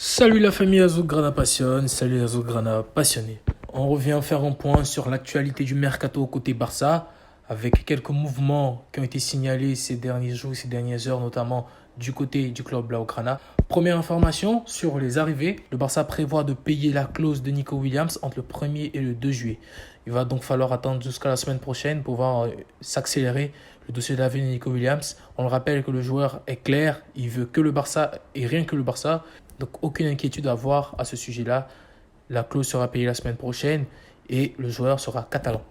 Salut la famille Azulgrana Passion, salut Azulgrana passionné. On revient faire un point sur l'actualité du mercato côté Barça, avec quelques mouvements qui ont été signalés ces derniers jours, ces dernières heures, notamment du côté du club Blaugrana. Première information sur les arrivées, le Barça prévoit de payer la clause de Nico Williams entre le 1er et le 2 juillet. Il va donc falloir attendre jusqu'à la semaine prochaine pour pouvoir s'accélérer le dossier d'avenir de Nico Williams. On le rappelle que le joueur est clair, il veut que le Barça et rien que le Barça. Donc aucune inquiétude à avoir à ce sujet-là. La clause sera payée la semaine prochaine et le joueur sera catalan.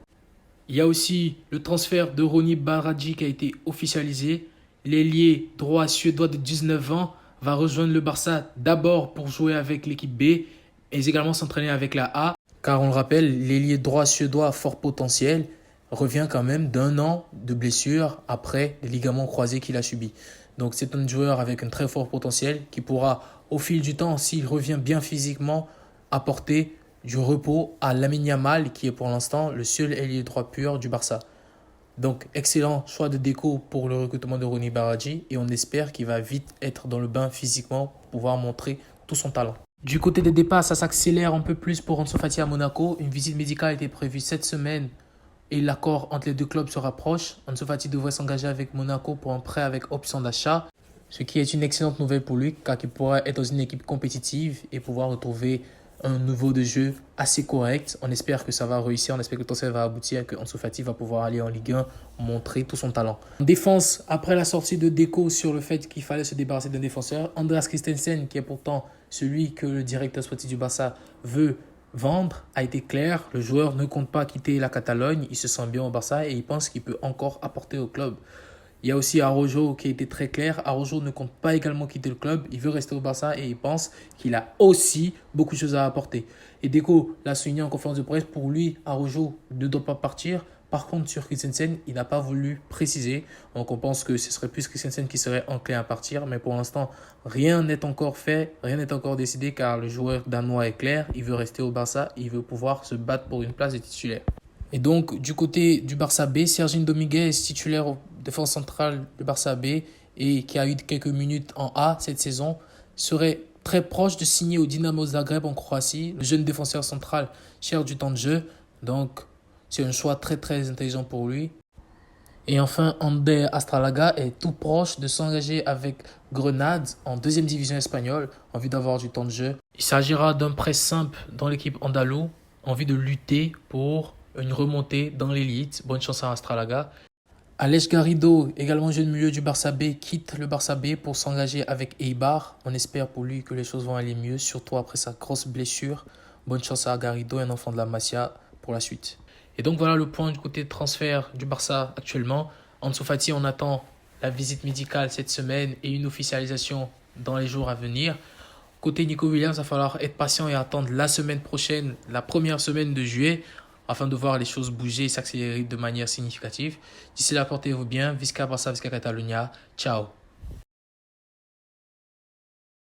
Il y a aussi le transfert de Ronny Baradji qui a été officialisé. L'ailier droit suédois de 19 ans va rejoindre le Barça d'abord pour jouer avec l'équipe B et également s'entraîner avec la A. Car on le rappelle, l'ailier droit suédois à fort potentiel revient quand même d'un an de blessure après les ligaments croisés qu'il a subis. Donc c'est un joueur avec un très fort potentiel qui pourra au fil du temps, s'il revient bien physiquement, apporter du repos à Lamine Yamal qui est pour l'instant le seul ailier droit pur du Barça. Donc excellent choix de déco pour le recrutement de Ronny Baradji et on espère qu'il va vite être dans le bain physiquement pour pouvoir montrer tout son talent. Du côté des départs, ça s'accélère un peu plus pour Ansu Fati à Monaco. Une visite médicale a été prévue cette semaine et l'accord entre les deux clubs se rapproche. Ansu Fati devrait s'engager avec Monaco pour un prêt avec option d'achat, ce qui est une excellente nouvelle pour lui car il pourra être dans une équipe compétitive et pouvoir retrouver un niveau de jeu assez correct. On espère que ça va réussir, on espère que le transfert va aboutir et que Ansu Fati va pouvoir aller en Ligue 1 montrer tout son talent. En défense, après la sortie de Deco sur le fait qu'il fallait se débarrasser d'un défenseur, Andreas Christensen, qui est pourtant celui que le directeur sportif du Barça veut vendre, a été clair. Le joueur ne compte pas quitter la Catalogne, il se sent bien au Barça et il pense qu'il peut encore apporter au club. Il y a aussi Araujo qui a été très clair. Araujo ne compte pas également quitter le club. Il veut rester au Barça et il pense qu'il a aussi beaucoup de choses à apporter. Et Deco l'a souligné en conférence de presse. Pour lui, Araujo ne doit pas partir. Par contre, sur Christensen, il n'a pas voulu préciser. Donc on pense que ce serait plus Christensen qui serait enclin à partir. Mais pour l'instant, rien n'est encore fait. Rien n'est encore décidé car le joueur danois est clair. Il veut rester au Barça. Il veut pouvoir se battre pour une place de titulaire. Et donc, du côté du Barça B, Sergio Dominguez, titulaire au défense centrale du Barça B et qui a eu quelques minutes en A cette saison, serait très proche de signer au Dinamo Zagreb en Croatie. Le jeune défenseur central cherche du temps de jeu, donc c'est un choix très très intelligent pour lui. Et enfin, Ander Astralaga est tout proche de s'engager avec Grenade en deuxième division espagnole en vue d'avoir du temps de jeu. Il s'agira d'un prêt simple dans l'équipe andalou en vue de lutter pour une remontée dans l'élite. Bonne chance à Astralaga. Aleix Garrido, également jeune milieu du Barça B, quitte le Barça B pour s'engager avec Eibar. On espère pour lui que les choses vont aller mieux, surtout après sa grosse blessure. Bonne chance à Garrido, un enfant de la Masia, pour la suite. Et donc voilà le point du côté transfert du Barça actuellement. Ansu Fati, on attend la visite médicale cette semaine et une officialisation dans les jours à venir. Côté Nico Williams, il va falloir être patient et attendre la semaine prochaine, la première semaine de juillet, afin de voir les choses bouger et s'accélérer de manière significative. D'ici là, portez-vous bien. Visca Barça, Visca Catalunya. Ciao.